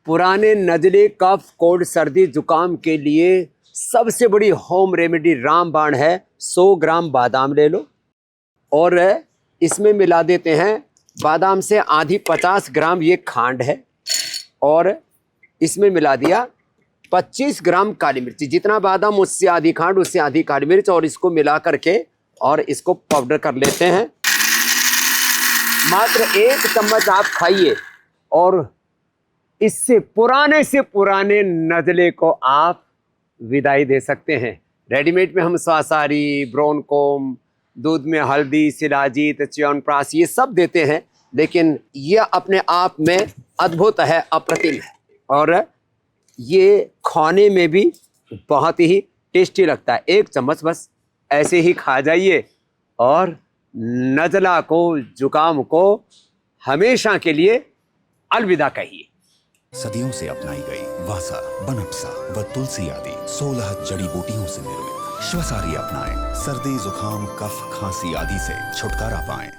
पुराने नजले cough cold सर्दी जुकाम के लिए सबसे बड़ी होम रेमेडी रामबाण है। 100 ग्राम बादाम ले लो और इसमें मिला देते हैं बादाम से आधी 50 ग्राम ये खांड है और इसमें मिला दिया 25 ग्राम काली मिर्ची। जितना बादाम उससे आधी खांड उससे आधी काली मिर्च और इसको मिला करके और इसको पाउडर कर लेते हैं। मात्र 1 चम्मच आप खाइए और इससे पुराने नजले को आप विदाई दे सकते हैं। रेडीमेड में हम स्वासारी, ब्रोनकोम, दूध में हल्दी, शिलाजीत, च्यवनप्राश ये सब देते हैं, लेकिन यह अपने आप में अद्भुत है, अप्रतिम है और ये खाने में भी बहुत ही टेस्टी लगता है। 1 चम्मच बस ऐसे ही खा जाइए और नज़ला को, जुकाम को हमेशा के लिए अलविदा कहिए। सदियों से अपनाई गई वासा, बनपसा व तुलसी आदि 16 जड़ी बूटियों से निर्मित श्वसारी अपनाएं। सर्दी, जुकाम, कफ, खांसी आदि से छुटकारा पाएं।